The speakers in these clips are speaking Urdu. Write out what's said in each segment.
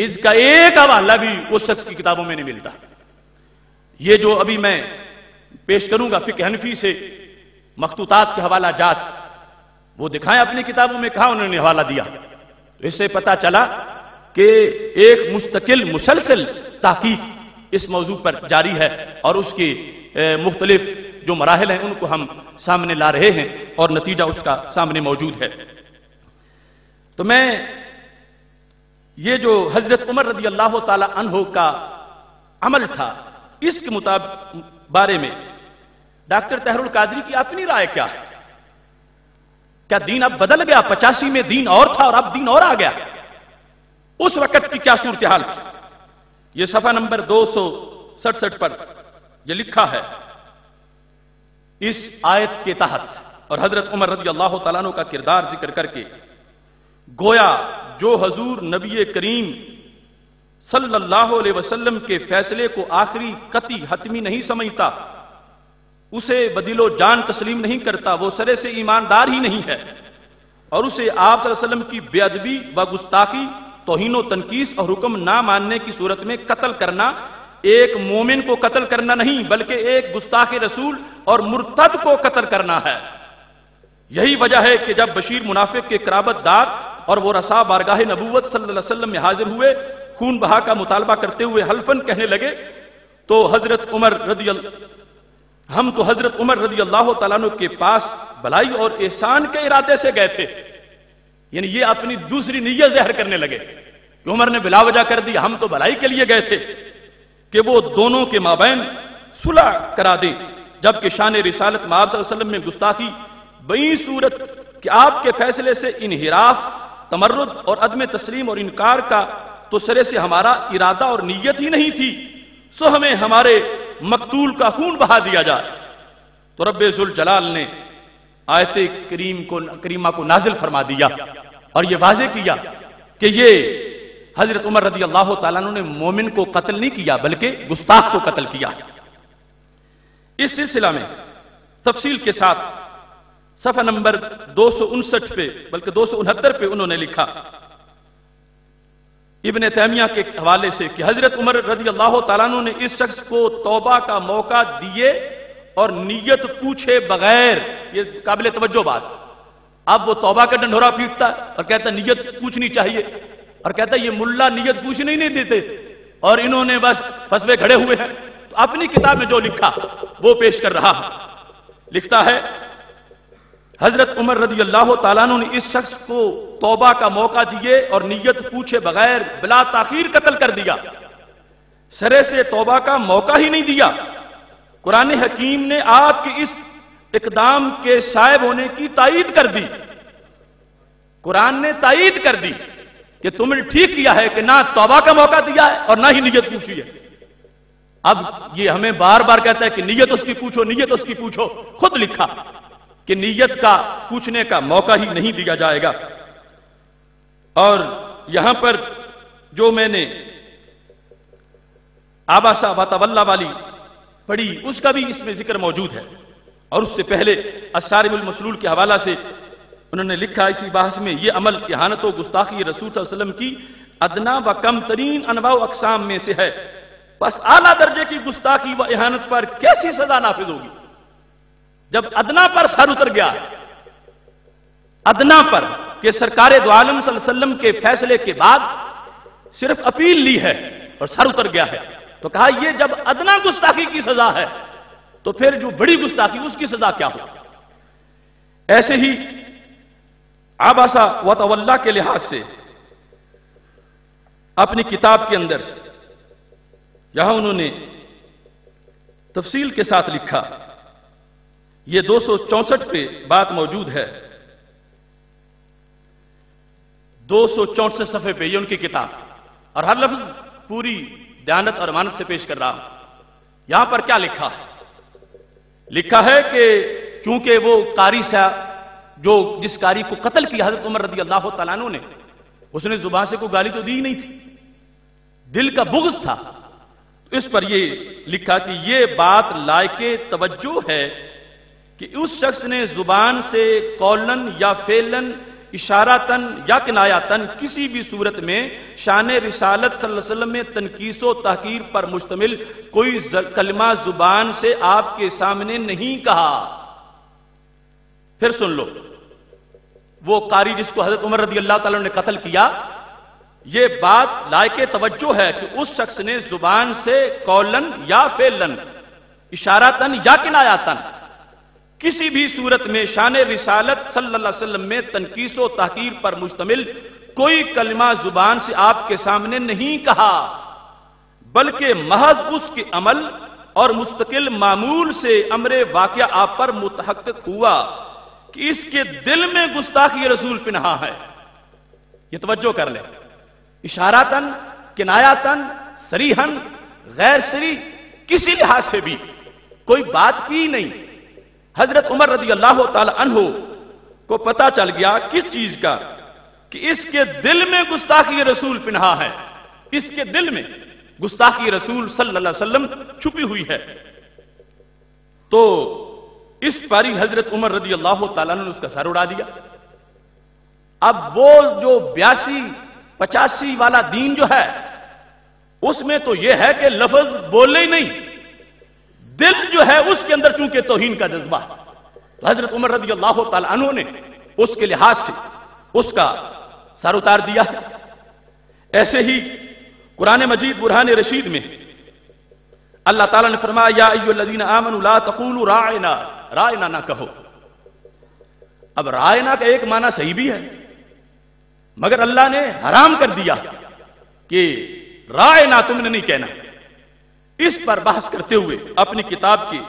اس کا ایک حوالہ بھی اس شخص کی کتابوں میں نہیں ملتا. یہ جو ابھی میں پیش کروں گا فقہ حنفی سے مخطوطات کے حوالہ جات، وہ دکھائیں اپنی کتابوں میں کہاں انہوں نے حوالہ دیا. تو اس سے پتا چلا کہ ایک مستقل مسلسل تحقیق اس موضوع پر جاری ہے، اور اس کی مختلف جو مراحل ہیں ان کو ہم سامنے لا رہے ہیں، اور نتیجہ اس کا سامنے موجود ہے. تو میں یہ جو حضرت عمر رضی اللہ تعالی عنہ کا عمل تھا، اس کے بارے میں ڈاکٹر طاہر القادری کی اپنی رائے کیا ہے؟ کیا دین اب بدل گیا؟ 85 میں دین اور تھا اور اب دین اور آ گیا. اس وقت کی کیا صورتحال تھی؟ یہ صفحہ نمبر 267 پر یہ لکھا ہے اس آیت کے تحت، اور حضرت عمر رضی اللہ تعالیٰ عنہ کا کردار ذکر کر کے، گویا جو حضور نبی کریم صلی اللہ علیہ وسلم کے فیصلے کو آخری قطعی حتمی نہیں سمجھتا، اسے بدل و جان تسلیم نہیں کرتا، وہ سرے سے ایماندار ہی نہیں ہے، اور اسے آپ صلی اللہ علیہ وسلم کی بے ادبی و گستاخی، توہین و تنقیص اور حکم نہ ماننے کی صورت میں قتل کرنا ایک مومن کو قتل کرنا نہیں بلکہ ایک گستاخ رسول اور مرتد کو قتل کرنا ہے. یہی وجہ ہے کہ جب بشیر منافق کے قرابت دار اور وہ رسا بارگاہ نبوت صلی اللہ علیہ وسلم میں حاضر ہوئے، خون بہا کا مطالبہ کرتے ہوئے حلفاً کہنے لگے، تو حضرت عمر رضی اللہ تعالیٰ عنہ کے پاس بھلائی اور احسان کے ارادے سے گئے تھے. یعنی یہ اپنی دوسری نیت ظاہر کرنے لگے کہ عمر نے بلا وجہ کر دی، ہم تو بھلائی کے لیے گئے تھے کہ وہ دونوں کے مابین صلح کرا دیں، جبکہ شان رسالت میں آپ صلی اللہ علیہ وسلم میں گستاخی بئی صورت کہ آپ کے فیصلے سے انحراف، تمرد اور عدم تسلیم اور انکار کا تو سرے سے ہمارا ارادہ اور نیت ہی نہیں تھی، سو ہمیں ہمارے مقتول کا خون بہا دیا جائے. تو رب ذوالجلال نے آیت کریمہ کو نازل فرما دیا اور یہ واضح کیا کہ یہ حضرت عمر رضی اللہ تعالیٰ عنہ نے مومن کو قتل نہیں کیا بلکہ گستاخ کو قتل کیا. اس سلسلہ میں تفصیل کے ساتھ صفحہ نمبر 259 پہ بلکہ 269 پہ انہوں نے لکھا ابن تیمیہ کے حوالے سے کہ حضرت عمر رضی اللہ تعالیٰ عنہ نے اس شخص کو توبہ کا موقع دیے اور نیت پوچھے بغیر، یہ قابل توجہ بات، اب وہ توبہ کا ڈنڈورا پیٹتا ہے اور کہتا ہے نیت پوچھنی چاہیے، اور کہتا ہے یہ ملا نیت پوچھنے ہی نہیں دیتے اور انہوں نے بس فسوے کھڑے ہوئے ہیں. تو اپنی کتاب میں جو لکھا وہ پیش کر رہا ہے. لکھتا ہے حضرت عمر رضی اللہ تعالیٰ عنہ نے اس شخص کو توبہ کا موقع دیے اور نیت پوچھے بغیر بلا تاخیر قتل کر دیا، سرے سے توبہ کا موقع ہی نہیں دیا. قرآن حکیم نے آپ کے اس اقدام کے صائب ہونے کی تائید کر دی. قرآن نے تائید کر دی کہ تم نے ٹھیک کیا ہے کہ نہ توبہ کا موقع دیا ہے اور نہ ہی نیت پوچھی ہے. اب یہ ہمیں بار بار کہتا ہے کہ نیت اس کی پوچھو، نیت اس کی پوچھو. خود لکھا کہ نیت کا پوچھنے کا موقع ہی نہیں دیا جائے گا. اور یہاں پر جو میں نے آباسا وتولا والی پڑھی اس کا بھی اس میں ذکر موجود ہے، اور اس سے پہلے الصارم المسلول کے حوالہ سے انہوں نے لکھا اسی بحث میں، یہ عمل اہانت و گستاخی رسول صلی اللہ علیہ وسلم کی ادنا و کم ترین انواع و اقسام میں سے ہے، بس اعلیٰ درجے کی گستاخی و اہانت پر کیسی سزا نافذ ہوگی جب ادنا پر سر اتر گیا ہے. ادنا پر کہ سرکار دو عالم صلی اللہ علیہ وسلم کے فیصلے کے بعد صرف اپیل لی ہے اور سر اتر گیا ہے، تو کہا یہ جب ادنا گستاخی کی سزا ہے تو پھر جو بڑی گستاخی اس کی سزا کیا ہو. ایسے ہی آباسا وتولا کے لحاظ سے اپنی کتاب کے اندر یہاں انہوں نے تفصیل کے ساتھ لکھا، یہ 264 پہ بات موجود ہے، 264 صفحے پہ یہ ان کی کتاب، اور ہر لفظ پوری دیانت اور امانت سے پیش کر رہا ہوں. یہاں پر کیا لکھا ہے؟ لکھا ہے کہ چونکہ وہ قاری صاحب جو جس قاری کو قتل کیا حضرت عمر رضی اللہ تعالیٰ عنہ نے، اس نے زبان سے کوئی گالی تو دی نہیں تھی، دل کا بغض تھا. اس پر یہ لکھا کہ یہ بات لائق توجہ ہے کہ اس شخص نے زبان سے قولن یا فعلن اشارتن یا کنایاتن کسی بھی صورت میں شان رسالت صلی اللہ علیہ وسلم میں تنقیص و تحقیر پر مشتمل کوئی کلمہ زبان سے آپ کے سامنے نہیں کہا۔ پھر سن لو، وہ قاری جس کو حضرت عمر رضی اللہ تعالیٰ نے قتل کیا، یہ بات لائق توجہ ہے کہ اس شخص نے زبان سے قولن یا فعلن، اشارتن یا کنایاتن کسی بھی صورت میں شان رسالت صلی اللہ علیہ وسلم میں تنقیص و تحقیر پر مشتمل کوئی کلمہ زبان سے آپ کے سامنے نہیں کہا، بلکہ محض اس کے عمل اور مستقل معمول سے امر واقعہ آپ پر متحقق ہوا کہ اس کے دل میں گستاخی رسول پنہاں ہے۔ یہ توجہ کر لیں، اشاراتن، کنایاتن، صریحن، غیر صریح، کسی لحاظ سے بھی کوئی بات کی نہیں۔ حضرت عمر رضی اللہ تعالی عنہ کو پتا چل گیا کس چیز کا، کہ اس کے دل میں گستاخی رسول پنہاں ہے، اس کے دل میں گستاخی رسول صلی اللہ علیہ وسلم چھپی ہوئی ہے۔ تو اس پر ہی حضرت عمر رضی اللہ تعالیٰ نے اس کا سر اڑا دیا۔ اب وہ جو 82-85 والا دین جو ہے، اس میں تو یہ ہے کہ لفظ بولے ہی نہیں، دل جو ہے اس کے اندر چونکہ توہین کا جذبہ، تو حضرت عمر رضی اللہ تعالیٰ عنہ نے اس کے لحاظ سے اس کا سر اتار دیا۔ ایسے ہی قرآن مجید برہان رشید میں اللہ تعالیٰ نے فرمایا یا ایھا الذین آمنوا لا تقولوا راعنا، رائنا نہ کہو۔ اب رائنا کا ایک معنی صحیح بھی ہے، مگر اللہ نے حرام کر دیا کہ رائنا تم نے نہیں کہنا۔ اس پر بحث کرتے ہوئے اپنی کتاب کی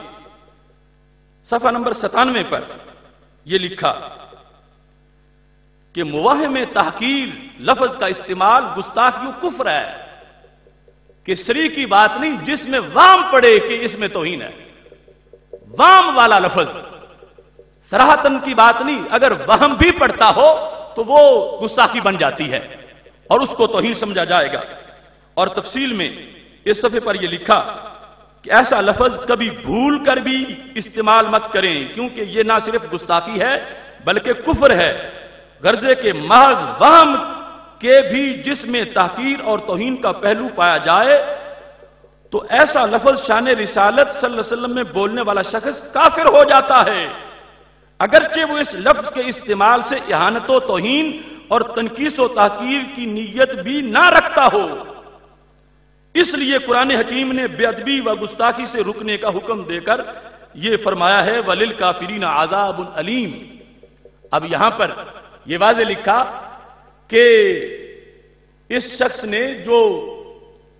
صفحہ نمبر 97 پر یہ لکھا کہ موہم تحقیر لفظ کا استعمال گستاخی و کفر ہے، کہ سری کی بات نہیں جس میں وام پڑے کہ اس میں توہین ہے، وام والا لفظ، صراحتن کی بات نہیں، اگر وہم بھی پڑتا ہو تو وہ گستاخی بن جاتی ہے اور اس کو توہین سمجھا جائے گا۔ اور تفصیل میں اس صفحے پر یہ لکھا کہ ایسا لفظ کبھی بھول کر بھی استعمال مت کریں، کیونکہ یہ نہ صرف گستاخی ہے بلکہ کفر ہے، غرضے کے محض وہم کے بھی جس میں تحقیر اور توہین کا پہلو پایا جائے تو ایسا لفظ شان رسالت صلی اللہ علیہ وسلم میں بولنے والا شخص کافر ہو جاتا ہے، اگرچہ وہ اس لفظ کے استعمال سے اہانت و توہین اور تنقیص و تحقیر کی نیت بھی نہ رکھتا ہو۔ اس لیے قرآن حکیم نے بے ادبی و گستاخی سے رکنے کا حکم دے کر یہ فرمایا ہے وَلِلْكَافِرِينَ عَذَابٌ أَلِيمٌ۔ اب یہاں پر یہ واضح لکھا کہ اس شخص نے جو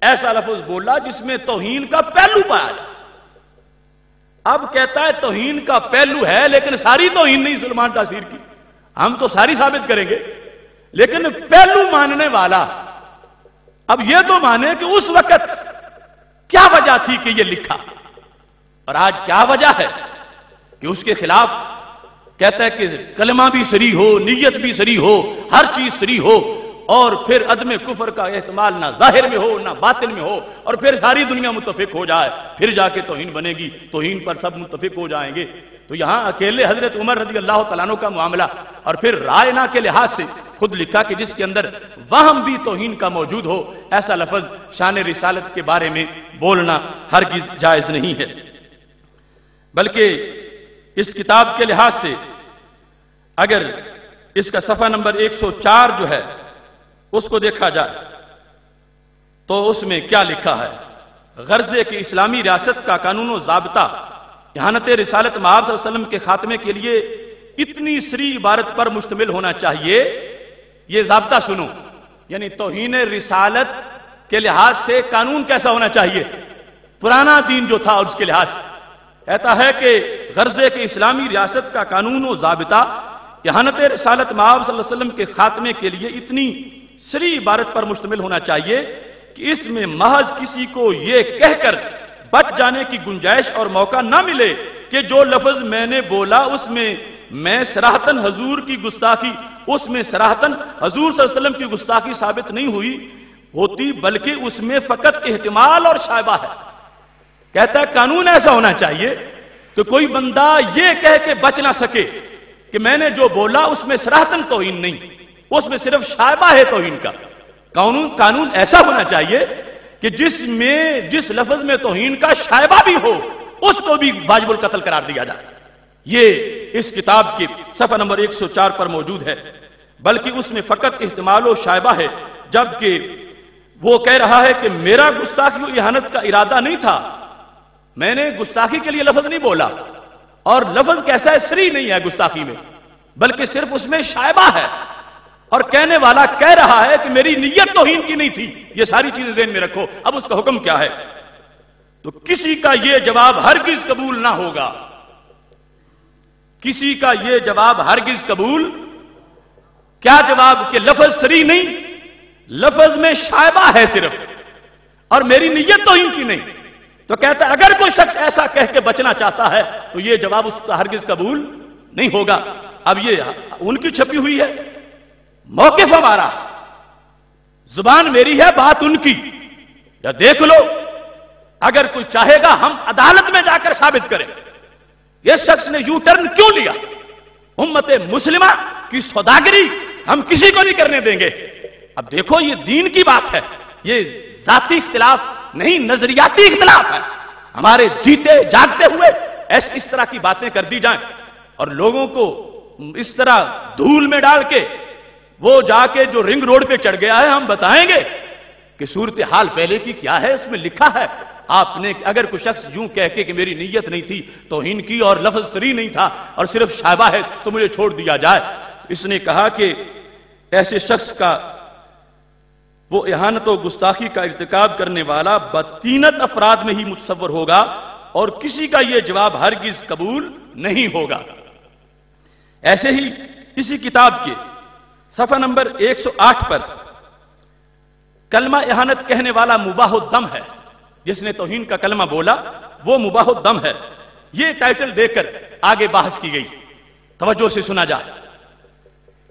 ایسا لفظ بولا جس میں توہین کا پہلو پایا جائے، اب کہتا ہے توہین کا پہلو ہے لیکن ساری توہین نہیں سلمان تاثیر کی، ہم تو ساری ثابت کریں گے، لیکن پہلو ماننے والا اب یہ تو مانے کہ اس وقت کیا وجہ تھی کہ یہ لکھا، اور آج کیا وجہ ہے کہ اس کے خلاف کہتا ہے کہ کلمہ بھی صریح ہو، نیت بھی صریح ہو، ہر چیز صریح ہو، اور پھر عدم کفر کا احتمال نہ ظاہر میں ہو نہ باطن میں ہو، اور پھر ساری دنیا متفق ہو جائے، پھر جا کے توہین بنے گی، توہین پر سب متفق ہو جائیں گے۔ تو یہاں اکیلے حضرت عمر رضی اللہ تعالیٰ عنہ کا معاملہ، اور پھر رائنا کے لحاظ سے خود لکھا کہ جس کے اندر وہم بھی توہین کا موجود ہو، ایسا لفظ شان رسالت کے بارے میں بولنا ہرگز جائز نہیں ہے۔ بلکہ اس کتاب کے لحاظ سے اگر اس کا صفحہ نمبر 104 جو ہے اس کو دیکھا جائے تو اس میں کیا لکھا ہے، غرضے کہ اسلامی ریاست کا قانون و ضابطہ اہانت رسالت مآب صلی اللہ علیہ وسلم کے خاتمے کے لیے اتنی سری عبارت پر مشتمل ہونا چاہیے۔ یہ ضابطہ سنو، یعنی توہین رسالت کے لحاظ سے قانون کیسا ہونا چاہیے، پرانا دین جو تھا اس کے لحاظ سے کہتا ہے کہ غرضے کہ اسلامی ریاست کا قانون و ضابطہ اہانت رسالت مآب صلی اللہ علیہ وسلم کے خاتمے کے لیے اتنی سری عبارت پر مشتمل ہونا چاہیے کہ اس میں محض کسی کو یہ کہہ کر بچ جانے کی گنجائش اور موقع نہ ملے کہ جو لفظ میں نے بولا اس میں صراحتاً حضور کی گستاخی، اس میں صراحتاً حضور صلی اللہ علیہ وسلم کی گستاخی ثابت نہیں ہوتی بلکہ اس میں فقط احتمال اور شائبہ ہے۔ کہتا ہے قانون ایسا ہونا چاہیے کہ کوئی بندہ یہ کہہ کے بچ نہ سکے کہ میں نے جو بولا اس میں صراحتاً توہین نہیں، اس میں صرف شائبہ ہے توہین کا۔ قانون ایسا ہونا چاہیے کہ جس لفظ میں توہین کا شائبہ بھی ہو اس کو بھی واجب القتل قرار دیا جائے۔ یہ اس کتاب کی صفحہ نمبر 104 پر موجود ہے، بلکہ اس میں فقط احتمال و شائبہ ہے، جبکہ وہ کہہ رہا ہے کہ میرا گستاخی و اہانت کا ارادہ نہیں تھا، میں نے گستاخی کے لیے لفظ نہیں بولا، اور لفظ کیسا ہے، صریح نہیں ہے گستاخی میں، بلکہ صرف اس میں شائبہ ہے، اور کہنے والا کہہ رہا ہے کہ میری نیت توہین کی نہیں تھی۔ یہ ساری چیزیں ذہن میں رکھو۔ اب اس کا حکم کیا ہے؟ تو کسی کا یہ جواب ہرگز قبول نہ ہوگا، کسی کا یہ جواب ہرگز قبول، کیا جواب؟ کہ لفظ صریح نہیں، لفظ میں شائبہ ہے صرف، اور میری نیت توہین کی نہیں۔ تو کہتا ہے اگر کوئی شخص ایسا کہہ کے بچنا چاہتا ہے تو یہ جواب اس کا ہرگز قبول نہیں ہوگا۔ اب یہ ان کی چھپی ہوئی ہے، موقف ہمارا، زبان میری ہے، بات ان کی، یا دیکھ لو، اگر کوئی چاہے گا ہم عدالت میں جا کر ثابت کریں یہ شخص نے یو ٹرن کیوں لیا۔ امت مسلمہ کی سوداگری ہم کسی کو نہیں کرنے دیں گے۔ اب دیکھو یہ دین کی بات ہے، یہ ذاتی اختلاف نہیں، نظریاتی اختلاف ہے۔ ہمارے جیتے جاگتے ہوئے اس طرح کی باتیں کر دی جائیں اور لوگوں کو اس طرح دھول میں ڈال کے وہ جا کے جو رنگ روڈ پہ چڑھ گیا ہے، ہم بتائیں گے کہ صورتحال پہلے کی کیا ہے۔ اس میں لکھا ہے آپ نے اگر کوئی شخص یوں کہہ کے کہ میری نیت نہیں تھی، توہین کی اور لفظ صریح نہیں تھا اور صرف شائبہ ہے تو مجھے چھوڑ دیا جائے۔ اس نے کہا کہ ایسے شخص کا وہ اہانت و گستاخی کا ارتکاب کرنے والا بدتینت افراد میں ہی متصور ہوگا اور کسی کا یہ جواب ہرگز قبول نہیں ہوگا۔ ایسے ہی اسی کتاب کے صفحہ نمبر 108 پر کلمہ اہانت کہنے والا مباح الدم ہے، جس نے توہین کا کلمہ بولا وہ مباح الدم ہے۔ یہ ٹائٹل دے کر آگے بحث کی گئی، توجہ سے سنا جائے۔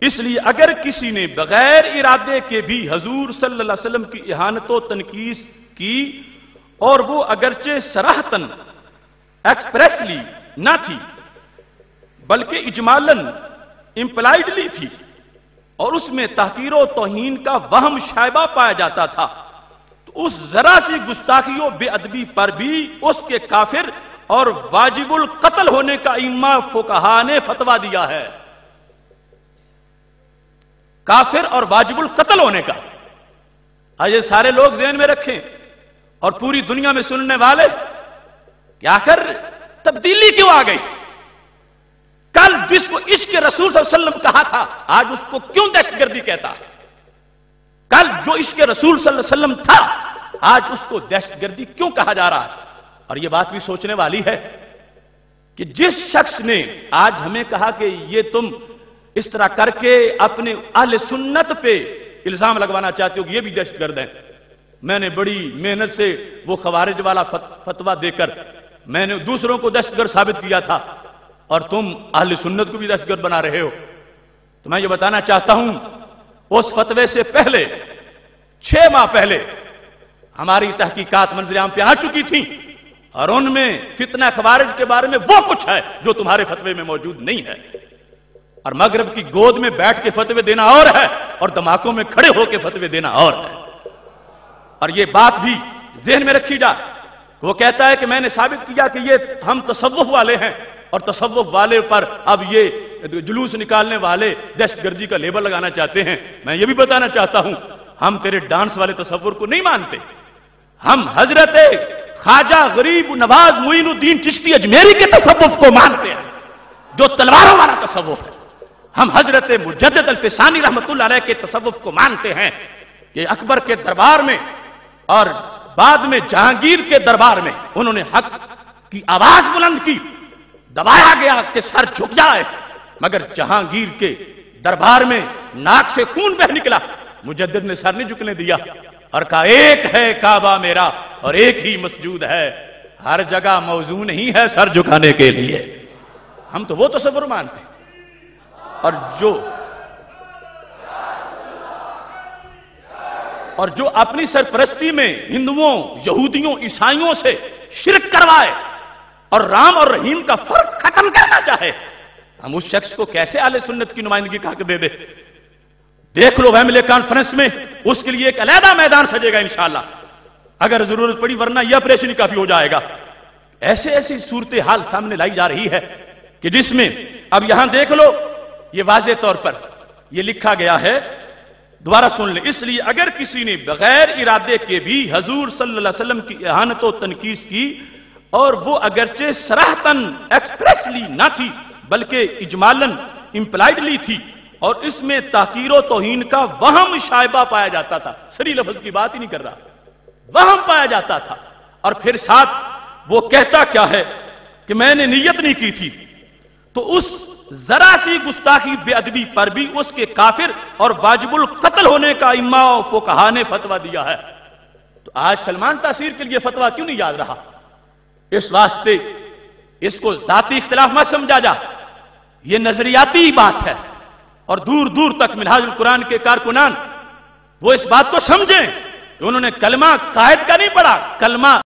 اس لیے اگر کسی نے بغیر ارادے کے بھی حضور صلی اللہ علیہ وسلم کی اہانت و تنقیص کی، اور وہ اگرچہ صراحتاً ایکسپریسلی نہ تھی بلکہ اجمالاً امپلائڈلی تھی، اور اس میں تحقیر و توہین کا وہم شائبہ پایا جاتا تھا، تو اس ذرا سی گستاخی و بے ادبی پر بھی اس کے کافر اور واجب القتل ہونے کا ائمہ فقہا نے فتویٰ دیا ہے۔ کافر اور واجب القتل ہونے کا، آج یہ سارے لوگ ذہن میں رکھیں، اور پوری دنیا میں سننے والے کہ آخر تبدیلی کیوں آ گئی؟ کل جس کو عشق رسول صلی اللہ علیہ وسلم کہا تھا آج اس کو کیوں دہشت گردی کہتا؟ کل جو عشق رسول صلی اللہ علیہ وسلم تھا آج اس کو دہشت گردی کیوں کہا جا رہا ہے؟ اور یہ بات بھی سوچنے والی ہے کہ جس شخص نے آج ہمیں کہا کہ یہ تم اس طرح کر کے اپنے اہل سنت پہ الزام لگوانا چاہتے ہو کہ یہ بھی دہشت گرد ہیں، میں نے بڑی محنت سے وہ خوارج والا فتویٰ دے کر میں نے دوسروں کو دہشت گرد ثابت کیا تھا، اور تم اہل سنت کو بھی دہشت گرد بنا رہے ہو۔ تو میں یہ بتانا چاہتا ہوں اس فتوے سے پہلے 6 ماہ پہلے ہماری تحقیقات منظر عام پہ آ چکی تھیں، اور ان میں فتنہ خوارج کے بارے میں وہ کچھ ہے جو تمہارے فتوے میں موجود نہیں ہے۔ اور مغرب کی گود میں بیٹھ کے فتوے دینا اور ہے، اور دھماکوں میں کھڑے ہو کے فتوے دینا اور ہے۔ اور یہ بات بھی ذہن میں رکھی جا، وہ کہتا ہے کہ میں نے ثابت کیا کہ یہ ہم تصوف والے ہیں، اور تصوف والے پر اب یہ جلوس نکالنے والے دہشت گردی کا لیبل لگانا چاہتے ہیں۔ میں یہ بھی بتانا چاہتا ہوں ہم تیرے ڈانس والے تصور کو نہیں مانتے، ہم حضرت خواجہ غریب نواز معین الدین چشتی اجمیری کے تصوف کو مانتے ہیں جو تلواروں والا تصوف ہے۔ ہم حضرت مجدد الفسانی رحمت اللہ علیہ کے تصوف کو مانتے ہیں کہ اکبر کے دربار میں اور بعد میں جہانگیر کے دربار میں انہوں نے حق کی آواز بلند کی، دبایا گیا کہ سر جھک جائے، مگر جہانگیر کے دربار میں ناک سے خون بہ نکلا، مجدد نے سر نہیں جھکنے دیا اور کہا ایک ہے کعبہ میرا اور ایک ہی مسجود ہے، ہر جگہ موضوع نہیں ہے سر جھکانے کے لیے۔ ہم تو وہ تصور مانتے ہیں، اور جو اپنی سرپرستی میں ہندوؤں، یہودیوں، عیسائیوں سے شرک کروائے اور رام اور رحیم کا فرق ختم کرنا چاہے، ہم اس شخص کو کیسے اہل سنت کی نمائندگی کا حق دے دے؟ دیکھ لو ویملے کانفرنس میں اس کے لیے ایک علیحدہ میدان سجے گا انشاءاللہ اگر ضرورت پڑی، ورنہ یہ آپریشن ہی کافی ہو جائے گا۔ ایسی صورتحال سامنے لائی جا رہی ہے کہ جس میں اب یہاں دیکھ لو یہ واضح طور پر یہ لکھا گیا ہے، دوبارہ سن لیں، اس لیے اگر کسی نے بغیر ارادے کے بھی حضور صلی اللہ علیہ وسلم کی اہانت و تنقیص کی، اور وہ اگرچہ صراحتاً ایکسپریسلی نہ تھی بلکہ اجمالاً امپلائڈلی تھی، اور اس میں تحقیر و توہین کا وہم شائبہ پایا جاتا تھا، صریح لفظ کی بات ہی نہیں کر رہا، وہم پایا جاتا تھا، اور پھر ساتھ وہ کہتا کیا ہے کہ میں نے نیت نہیں کی تھی، تو اس ذرا سی گستاخی بے ادبی پر بھی اس کے کافر اور واجب القتل ہونے کا ائمہ و فقہا نے فتویٰ دیا ہے۔ تو آج سلمان تاثیر کے لیے فتویٰ کیوں نہیں یاد رہا؟ اس واسطے اس کو ذاتی اختلاف مت سمجھا جا، یہ نظریاتی بات ہے، اور دور دور تک منہاج القرآن کے کارکنان وہ اس بات کو سمجھیں کہ انہوں نے کلمہ قائد کا نہیں پڑھا، کلمہ